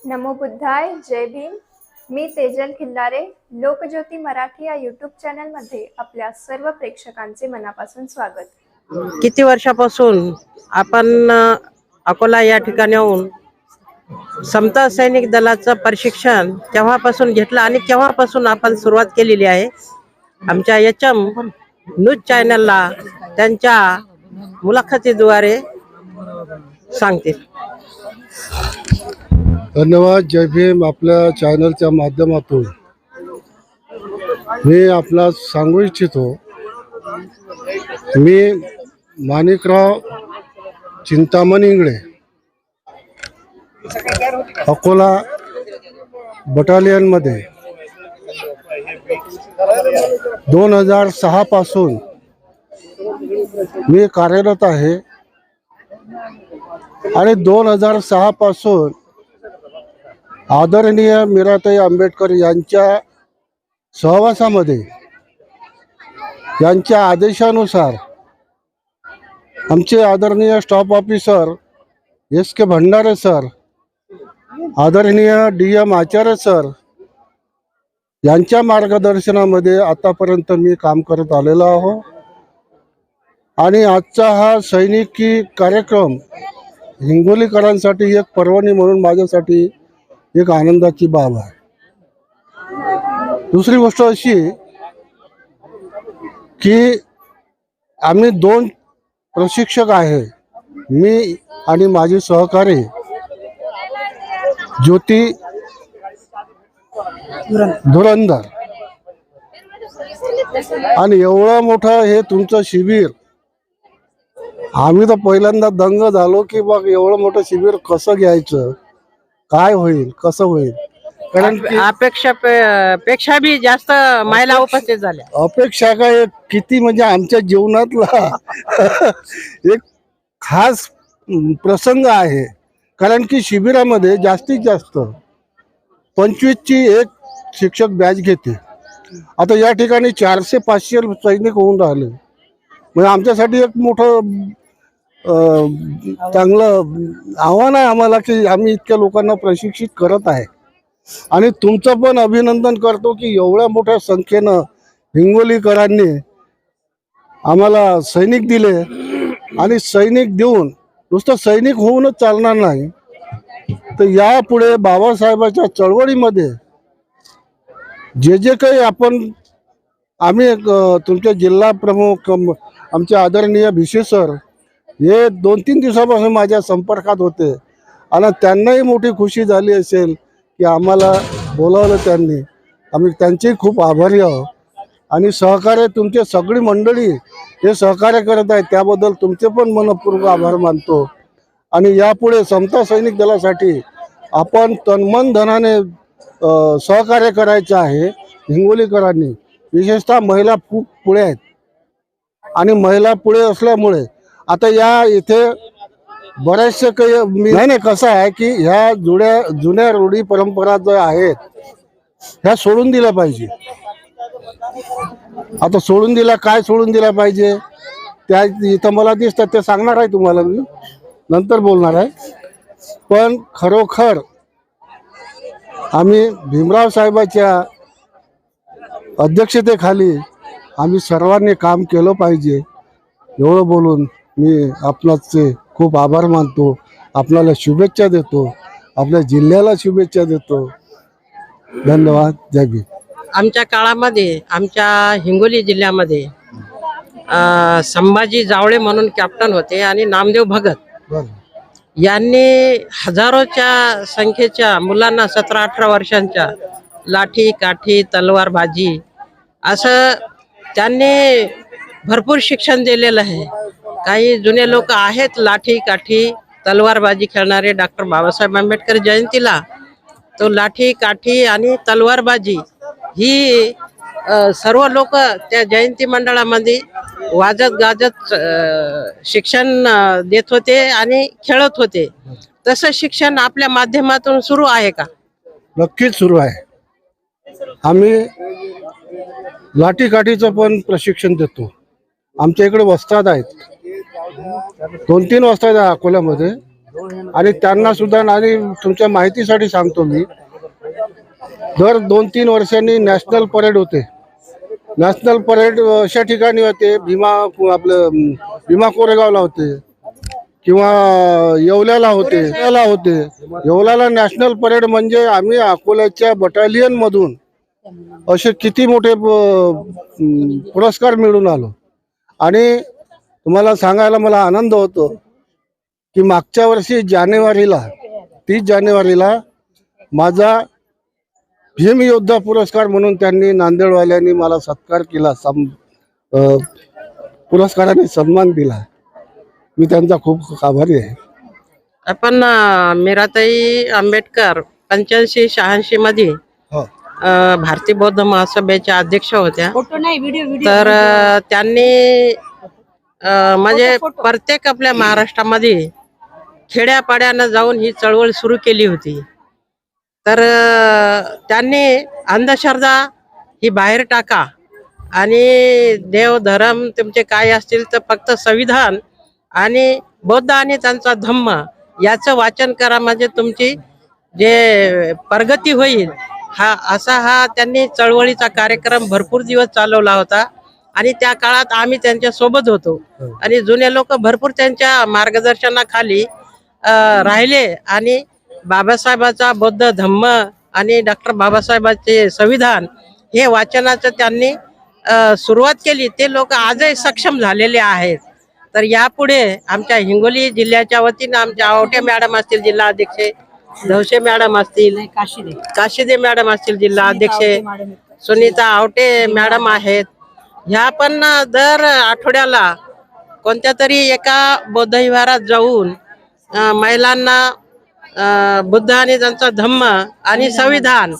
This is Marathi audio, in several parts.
नमो बुद्धाय. जय भीम. मी तेजल खिल्लारे. लोकज्योती मराठी या यूट्यूब चॅनलमध्ये आपल्या सर्व प्रेक्षकांचे मनापासून स्वागत. किती वर्षापासून आपण अकोला या ठिकाणी येऊन समता सैनिक दलाचं प्रशिक्षण केव्हापासून घेतलं आणि केव्हापासून आपण सुरुवात केलेली आहे. आमच्या एचएम न्यूज चॅनलला त्यांच्या मुलाखतीद्वारे सांगतील. धन्यवाद. जय भीम. आपल्या चॅनलच्या माध्यमातून मी आपला सांगू इच्छितो, मी माणिकराव चिंतामणी इंगळे, अकोला बटालियनमध्ये 2006 पासून मी कार्यरत आहे आणि 2006 पासून आदरणीय मीराताई आंबेडकर यांच्या सहवासामध्ये, यांच्या आदेशानुसार आमचे आदरणीय staff officer SK Bhandare sir, आदरणीय DM आचार्य सर यांच्या मार्गदर्शनामध्ये आतापर्यंत मी काम करत आलेलो आहो. आणि आजचा हा सैनिकी कार्यक्रम हिंगोलीकरांसाठी एक पर्वणी म्हणून माझ्यासाठी एक आनंदाची बाब आहे. दुसरी गोष्ट अशी की आम्ही 2 प्रशिक्षक आहे, मी आणि माझे सहकारी ज्योती धुरंधर. आणि एवढं मोठं हे तुमचं शिबिर, आम्ही तर पहिल्यांदा दंग झालो की बघ एवढं मोठं शिबिर कसं घ्यायचं, काय होईल, कसं होईल. कारण पेक्षा बी जास्त महिला उपस्थित झाल्या. अपेक्षा काय किती म्हणजे आमच्या जीवनातला एक खास प्रसंग आहे. कारण की शिबिरामध्ये जास्तीत जास्त 25ची एक शिक्षक बॅच घेते. आता या ठिकाणी 400-500 सैनिक होऊन राहिले, म्हणजे आमच्यासाठी एक मोठं चांगलं आव्हान आहे आम्हाला की आम्ही इतक्या लोकांना प्रशिक्षित करत आहे. आणि तुमचं पण अभिनंदन करतो की एवढ्या मोठ्या संख्येनं हिंगोलीकरांनी आम्हाला सैनिक दिले. आणि सैनिक देऊन नुसतं सैनिक होऊनच चालणार नाही, तर यापुढे बाबासाहेबांच्या चळवळीमध्ये जे जे काही आम्ही तुमचे जिल्हा प्रमुख आमचे आदरणीय भिसे सर हे 2-3 दिवसापासून माझ्या संपर्कात होते. आणि त्यांनाही मोठी खुशी झाली असेल की आम्हाला बोलावलं त्यांनी. आम्ही त्यांचे खूप आभारी आहोत. आणि सहकार्य तुमचे सगळी मंडळी हे सहकार्य करत आहेत, त्याबद्दल तुमचे पण मनपूर्वक आभार मानतो. आणि यापुढे समता सैनिक दलासाठी आपण तनमन धनाने सहकार्य करायचे आहे. हिंगोलीकरांनी विशेषतः महिला खूप पुढे आहेत. आणि महिला पुढे असल्यामुळे आता या इथे बऱ्याचशा काही नाही कसं आहे की ह्या जुन्या रूढी परंपरा ज्या आहेत ह्या सोडून दिल्या पाहिजे. आता सोडून दिल्या, काय सोडून दिल्या पाहिजे त्या इथं मला दिसतात, ते सांगणार आहे तुम्हाला, मी नंतर बोलणार आहे. पण खरोखर आम्ही भीमराव साहेबांच्या अध्यक्षतेखाली आम्ही सर्वांनी काम केलं पाहिजे. एवढं बोलून मी आपणाचे खूप आभार मानतो. आपल्याला शुभेच्छा देतो, आपल्या जिल्ह्याला शुभेच्छा देतो. धन्यवाद. जय भीम. आमच्या काळामध्ये आमच्या हिंगोली जिल्ह्यामध्ये संभाजी जावळे म्हणून कॅप्टन होते आणि नामदेव भगत यांनी हजारोच्या संख्येच्या मुलांना 17-18 वर्षांच्या लाठी काठी तलवारबाजी असं त्यांनी भरपूर शिक्षण दिलेलं आहे. काही जुने लोक आहेत लाठी काठी तलवारबाजी खेळणारे. डॉक्टर बाबासाहेब आंबेडकर जयंतीला तो लाठी काठी आणि तलवारबाजी ही सर्व लोक त्या जयंती मंडळामध्ये वाजत गाजत शिक्षण देत होते आणि खेळत होते. तसं शिक्षण आपल्या माध्यमातून सुरू आहे का? नक्कीच सुरू आहे. आम्ही लाठी काठीचं पण प्रशिक्षण देतो. आमच्या इकडे वस्ताद आहेत, 2-3 वस्ताद आहे अकोल्यामध्ये. आणि त्यांना सुद्धा, आणि तुमच्या माहितीसाठी सांगतो मी, दर 2-3 वर्षांनी नॅशनल परेड होते. नॅशनल परेड अशा ठिकाणी होते, आपलं भीमा कोरेगावला होते किंवा येवल्याला होते. येवल्याला नॅशनल परेड म्हणजे आम्ही अकोल्याच्या बटालियन मधून असे किती मोठे पुरस्कार मिळून आलो. आणि तुम्हाला सांगायला मला आनंद होतो की मागच्या वर्षी 30 जानेवारीला माझा भीम योद्धा पुरस्कार म्हणून त्यांनी नांदेडवाल्यांनी मला सत्कार केला, पुरस्काराने सन्मान दिला. मी त्यांचा खूप आभारी आहे. आपण मीराताई आंबेडकर 85-86 मध्ये भारतीय बौद्ध महासभेच्या अध्यक्ष होत्या. तर त्यांनी म्हणजे प्रत्येक आपल्या महाराष्ट्रामध्ये खेड्यापाड्यानं जाऊन ही चळवळ सुरू केली होती. तर त्यांनी अंधश्रद्धा ही बाहेर टाका आणि देव धर्म तुमचे काय असतील तर फक्त संविधान आणि बौद्ध आणि त्यांचा धम्म याचं वाचन करा, म्हणजे तुमची जे प्रगती होईल. हा त्यांनी चळवळीचा कार्यक्रम भरपूर दिवस चालवला होता आणि त्या काळात आम्ही त्यांच्या सोबत होतो आणि जुने लोक भरपूर त्यांच्या मार्गदर्शनाखाली राहिले आणि बाबासाहेबाचा बौद्ध धम्म आणि डॉक्टर बाबासाहेबांचे संविधान हे वाचनाचं त्यांनी सुरुवात केली. ते लोक आजही सक्षम झालेले आहेत. तर यापुढे आमच्या हिंगोली जिल्ह्याच्या वतीनं आमच्या आवटे मॅडम असतील जिल्हा अध्यक्ष, धवशे मॅडम असतील, काशिदे मॅडम असतील जिल्हा अध्यक्ष, सुनीता आवटे मॅडम आहेत. ह्या पण दर आठवड्याला कोणत्या तरी एका बौद्ध विहारात जाऊन महिलांना बुद्ध आणि त्यांचा धम्म आणि संविधान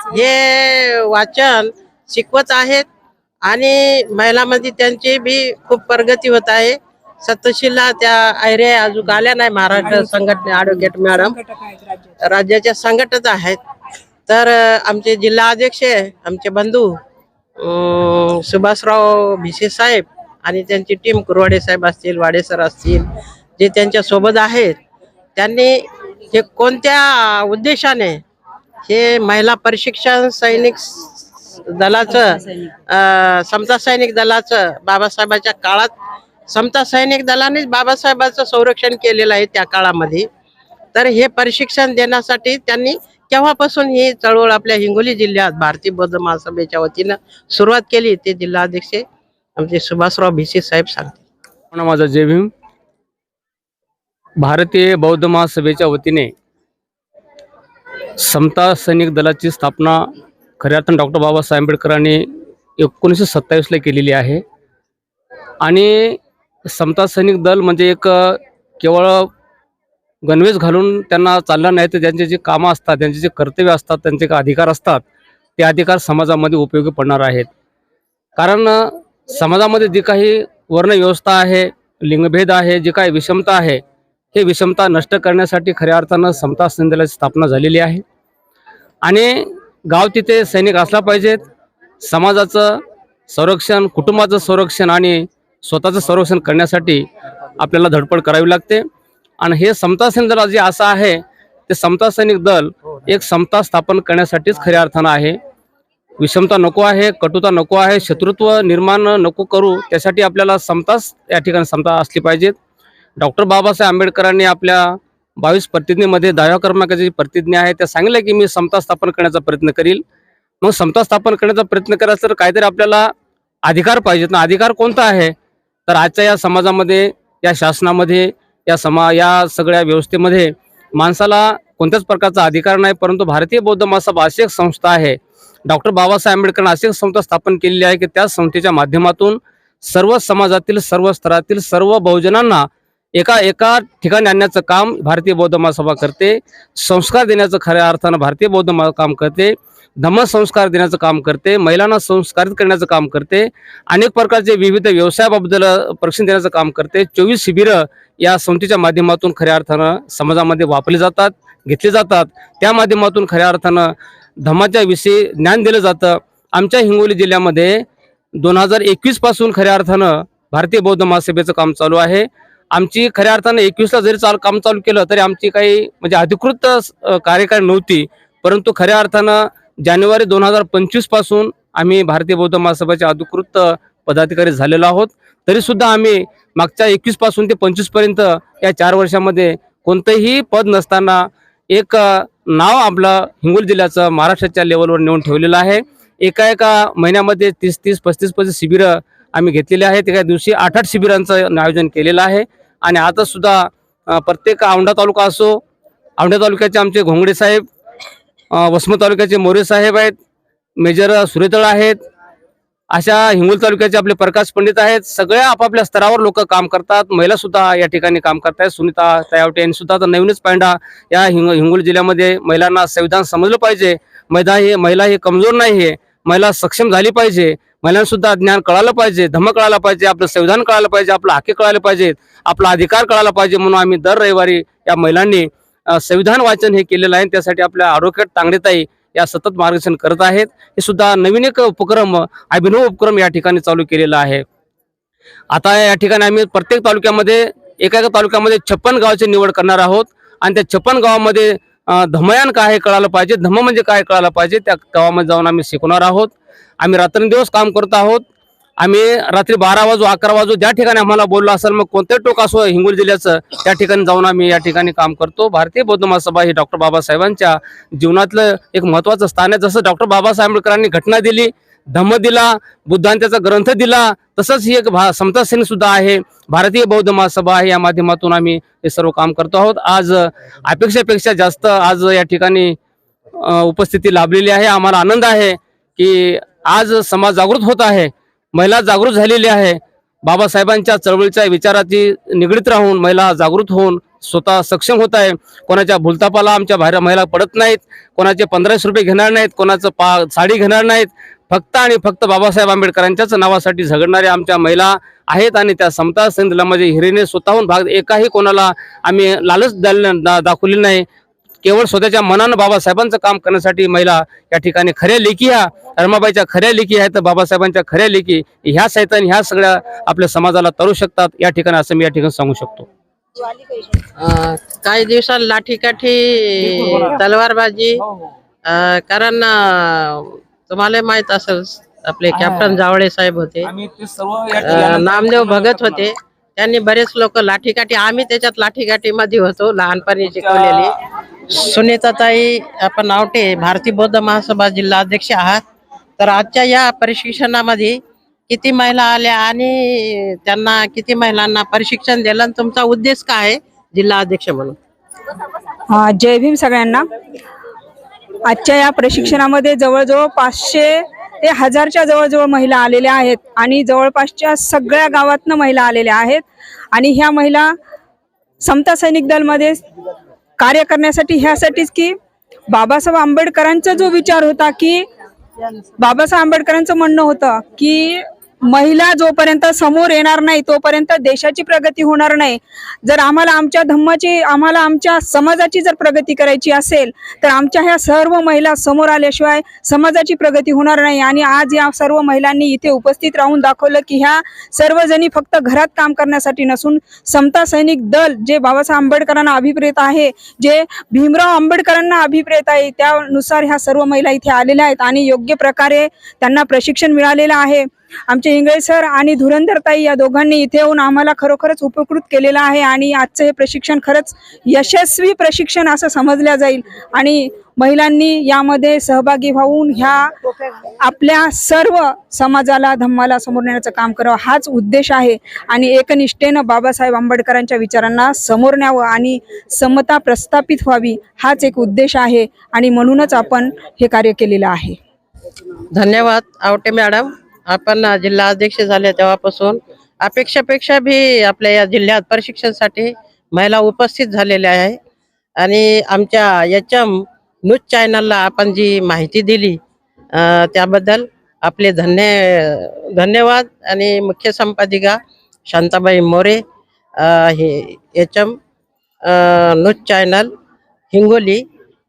हे वाचन शिकवत आहेत आणि महिलांमध्ये त्यांची बी खूप प्रगती होत आहे. सतशिला त्या ऐरे अजून आल्या नाही महाराष्ट्र संघटने, ॲडव्होकेट मॅडम राज्याच्या संघटक आहेत. तर आमचे जिल्हा अध्यक्ष आमचे बंधू सुभाषराव भिसे साहेब आणि त्यांची टीम, कुरवाडे साहेब असतील, वाडे सर असतील, जे त्यांच्या सोबत आहेत, त्यांनी हे कोणत्या उद्देशाने हे महिला प्रशिक्षण सैनिक दलाचं समता सैनिक दलाचं बाबासाहेबाच्या काळात समता सैनिक दलानेच बाबासाहेबांचं संरक्षण केलेलं आहे त्या काळामध्ये. तर हे प्रशिक्षण देण्यासाठी त्यांनी केव्हापासून ही चळवळ आपल्या हिंगोली जिल्ह्यात भारतीय बौद्ध महासभेच्या वतीनं सुरुवात केली ते जिल्हाध्यक्ष आमचे सुभाषराव भिसे साहेब सांगतील. माझा जय भीम. भारतीय बौद्ध महासभेच्या वतीने समता सैनिक दलाची स्थापना खऱ्या अर्थानं डॉक्टर बाबासाहेब आंबेडकरांनी 1927ला केलेली आहे. आणि समता सैनिक दल म्हणजे एक केवळ गणवेश घालून त्यांना चाललं नाही, तर त्यांचे जे कामं असतात, त्यांचे जे कर्तव्य असतात, त्यांचे जे अधिकार असतात, ते अधिकार समाजामध्ये उपयोगी पडणार आहेत. कारण समाजामध्ये जी काही वर्णव्यवस्था आहे, लिंगभेद आहे, जे काही विषमता आहे, हे विषमता नष्ट करण्यासाठी खऱ्या अर्थानं समता सैनिक दलाची स्थापना झालेली आहे. आणि गाव तिथे सैनिक असला पाहिजेत. समाजाचं संरक्षण, कुटुंबाचं संरक्षण आणि स्वतःचं संरक्षण करण्यासाठी आपल्याला धडपड करावी लागते. आणि हे समता सैनिक दल जे असं आहे, ते समता सैनिक दल एक समता स्थापन करण्यासाठीच खऱ्या अर्थानं आहे. विषमता नको आहे, कटुता नको आहे, शत्रुत्व निर्माण नको करू, त्यासाठी आपल्याला समताच या ठिकाणी समता असली पाहिजेत. डॉक्टर बाबासाहेब आंबेडकरांनी आपल्या 22 प्रतिज्ञेमध्ये 10व्या क्रमांकाची प्रतिज्ञा आहे, त्या सांगितलं की मी समता स्थापन करण्याचा प्रयत्न करील. मग समता स्थापन करण्याचा प्रयत्न करायचा तर काहीतरी आपल्याला अधिकार पाहिजेत ना. अधिकार कोणता आहे? तर आजच्या या समाजामध्ये, या शासनामध्ये, या सगळ्या व्यवस्थेमध्ये माणसाला कोणत्याच प्रकारचा अधिकार नाही. परंतु भारतीय बौद्ध महासभा अशी एक संस्था आहे, डॉक्टर बाबासाहेब आंबेडकरांनी अशी एक संस्था स्थापन केलेली आहे की त्या संस्थेच्या माध्यमातून सर्व समाजातील, सर्व स्तरातील, सर्व बहुजनांना एका ठिकाणी आणण्याचं काम भारतीय बौद्ध महासभा करते. संस्कार देण्याचं खऱ्या अर्थानं भारतीय बौद्ध काम करते. धम्मसंस्कार देण्याचं काम करते. महिलांना संस्कारित करण्याचं काम करते. अनेक प्रकारचे विविध व्यवसायाबद्दल प्रशिक्षण देण्याचं काम करते. 24 शिबिरं या संस्थेच्या माध्यमातून खऱ्या अर्थानं समाजामध्ये वापरली जातात, घेतली जातात. त्या माध्यमातून खऱ्या अर्थानं धम्माच्या विषयी ज्ञान दिलं जातं. आमच्या हिंगोली जिल्ह्यामध्ये 2021 पासून खऱ्या अर्थानं भारतीय बौद्ध महासभेचं काम चालू आहे. आमची खऱ्या अर्थानं 21ला जरी काम चालू केलं तरी आमची काही म्हणजे अधिकृत कार्यकारी नव्हती, परंतु खऱ्या अर्थानं जानेवारी 2025 पासून आम्ही भारतीय बौद्ध महासभाचे अधिकृत पदाधिकारी झालेलो आहोत. तरी सुद्धा आम्ही मागच्या 21 पासून ते 25 पर्यंत या 4 वर्षामध्ये कोणतंही पद नसताना एक नाव आपलं हिंगोली जिल्ह्याचं महाराष्ट्राच्या लेवलवर नेऊन ठेवलेलं आहे. एका महिन्यामध्ये 30-35 शिबिरं आम्ही घेतलेले आहेत. एका दिवशी 8-8 शिबिरांचं आयोजन केलेलं आहे. आणि आता सुद्धा प्रत्येक औंढा तालुका असो, औंढा तालुक्याचे आमचे घोंगडे साहेब, वसमत तालुक्याचे मोरे साहेब आहेत, मेजर सुरेतळ आहेत, अशा हिंगोली तालुक्याचे आपले प्रकाश पंडित आहेत. सगळ्या आपापल्या स्तरावर लोक काम करतात. महिला सुद्धा या ठिकाणी काम करतायत. सुनीता तयावटे यांनी सुद्धा आता नवीनच पांडा या हिंगोली जिल्ह्यामध्ये महिलांना संविधान समजलं पाहिजे. महिला ही कमजोर नाही आहे, महिला सक्षम झाली पाहिजे. महिलांना सुद्धा ज्ञान कळालं पाहिजे, धम्म कळायला पाहिजे, आपलं संविधान कळायला पाहिजे, आपलं हक्क कळायला पाहिजेत, आपला अधिकार कळायला पाहिजे. म्हणून आम्ही दर रविवारी या महिलांनी संविधान वाचन हे केलेलं आहे. त्यासाठी आपल्या आरोग्य तांगडेताई या सतत मार्गदर्शन करत आहेत. हे सुद्धा नवीन एक उपक्रम, अभिनव उपक्रम या ठिकाणी चालू केलेला आहे. आता या ठिकाणी आम्ही प्रत्येक तालुक्यामध्ये एका तालुक्यामध्ये 56 गावाची निवड करणार आहोत. आणि त्या 56 गावामध्ये धम्मयान काय कळालं पाहिजे, धम्म म्हणजे काय कळायला पाहिजे, त्या गावामध्ये जाऊन आम्ही शिकवणार आहोत. आम्ही रात्रंदिवस काम करत आहोत. आम्ही रात्री 12 वाजू 11 वाजू ज्या ठिकाणी आम्हाला बोललं असेल, मग कोणत्याही टोक असो हिंगोली जिल्ह्याचं, त्या ठिकाणी जाऊन आम्ही या ठिकाणी काम करतो. भारतीय बौद्ध महासभा ही डॉक्टर बाबासाहेबांच्या जीवनातलं एक महत्त्वाचं स्थान आहे. जसं डॉक्टर बाबासाहेब आंबेडकरांनी घटना दिली, धम्म दिला, बुद्धांनी त्याचा ग्रंथ दिला, तसंच ही एक समता सैनिक सुद्धा आहे. भारतीय बौद्ध महासभा आहे, या माध्यमातून आम्ही हे सर्व काम करतो आहोत. आज अपेक्षेपेक्षा जास्त आज या ठिकाणी उपस्थिती लाभलेली आहे. आम्हाला आनंद आहे की आज समाज जागृत होत आहे, महिला जागृत झालेली आहे. बाबासाहेबांच्या चळवळीच्या विचाराची निगडीत राहून महिला जागृत होऊन स्वतः सक्षम होत आहे. कोणाच्या भूलतापाला आमच्या बाहेर महिला पडत नाहीत, कोणाचे 1500 रुपये घेणार नाहीत, कोणाचं साडी घेणार नाहीत. फक्त आणि फक्त बाबासाहेब आंबेडकरांच्याच नावासाठी झगडणारे आमच्या महिला आहेत. आणि त्या समता संघामध्ये हिरीने स्वतःहून भाग एकाही कोणाला आम्ही लालच दाखवली नाही. केवळ स्वतःच्या मनानं बाबासाहेबांचं काम करण्यासाठी महिला या ठिकाणी खऱ्या लेखी, ह्या रमाबाईच्या खऱ्या लेखी आहेत. बाबासाहेबांच्या खऱ्या लेखी ह्या सैतान ह्या सगळ्या आपल्या समाजाला तरू शकतात या ठिकाणी, असं मी या ठिकाणी सांगू शकतो. काही दिवसात लाठीकाठी, तलवारबाजी, कारण तुम्हाला माहित असेल आपले कॅप्टन जावळे साहेब होते, नामदेव भगत होते, त्यांनी बरेच लोक लाठीकाठी, आम्ही त्याच्यात लाठीकाठीमध्ये होतो लहानपणी शिकवलेली. सुनीताताई आपण आवटे भारतीय बौद्ध महासभा जिल्हा अध्यक्ष आहात. तर आजच्या या प्रशिक्षणामध्ये किती महिला आल्या आणि त्यांना किती महिलांना प्रशिक्षण दिलं, आणि तुमचा उद्देश काय आहे जिल्हा अध्यक्ष म्हणून? जय भीम सगळ्यांना. आजच्या या प्रशिक्षणामध्ये जवळजवळ 500 ते 1000च्या जवळजवळ महिला आलेल्या आहेत आणि जवळपासच्या सगळ्या गावातनं महिला आलेल्या आहेत. आणि ह्या महिला समता सैनिक दलमध्ये कार्य करण्यासाठी, ह्यासाठीच की बाबासाहेब आंबेडकरांचा जो विचार होता, की बाबासाहेब आंबेडकरांचं म्हणणं होतं की महिला जोपर्यंत समोर येणार नाही तोपर्यंत देशाची प्रगती होणार नाही. जर आम्हाला आमच्या धम्माची, आम्हाला आमच्या समाजाची जर प्रगती करायची असेल तर आमच्या ह्या सर्व महिला समोर आल्याशिवाय समाजाची प्रगती होणार नाही. आणि आज या सर्व महिलांनी इथे उपस्थित राहून दाखवलं की ह्या सर्वजणी फक्त घरात काम करण्यासाठी नसून समता सैनिक दल जे बाबासाहेब आंबेडकरांना अभिप्रेत आहे, जे भीमराव आंबेडकरांना अभिप्रेत आहे, त्यानुसार ह्या सर्व महिला इथे आलेल्या आहेत आणि योग्य प्रकारे त्यांना प्रशिक्षण मिळालेलं आहे. आमचे इंगळे सर आणि धुरंधरताई या दोघांनी इथे येऊन आम्हाला खरोखरच उपकृत केलेलं आहे. आणि आजचं हे प्रशिक्षण खरंच यशस्वी प्रशिक्षण असं समजलं जाईल. आणि महिलांनी यामध्ये सहभागी होऊन ह्या आपल्या सर्व समाजाला, धम्माला समोर नेण्याचं काम करावं, हाच उद्देश आहे. आणि एकनिष्ठेनं बाबासाहेब आंबेडकरांच्या विचारांना समोर न्यावं आणि समता प्रस्थापित व्हावी, हाच एक उद्देश आहे. आणि म्हणूनच आपण हे कार्य केलेलं आहे. धन्यवाद आवटे मॅडम. आपण जिल्हा अध्यक्ष झाले तेव्हापासून अपेक्षापेक्षा भी आपल्या या जिल्ह्यात प्रशिक्षणासाठी महिला उपस्थित झालेल्या आहे. आणि आमच्या HM न्यूज चॅनलला आपण जी माहिती दिली त्याबद्दल आपले धन्यवाद. आणि मुख्य संपादिका शांताबाई मोरे, हे HM न्यूज चॅनल हिंगोली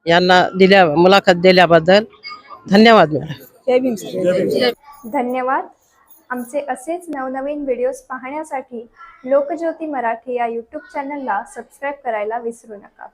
यांना मुलाखत दिल्याबद्दल धन्यवाद मॅडम. जय भीम. धन्यवाद. आमचे असेच नवनवीन व्हिडिओज पाहण्यासाठी लोकज्योती मराठी या यूट्यूब चॅनलला सबस्क्राईब करायला विसरू नका.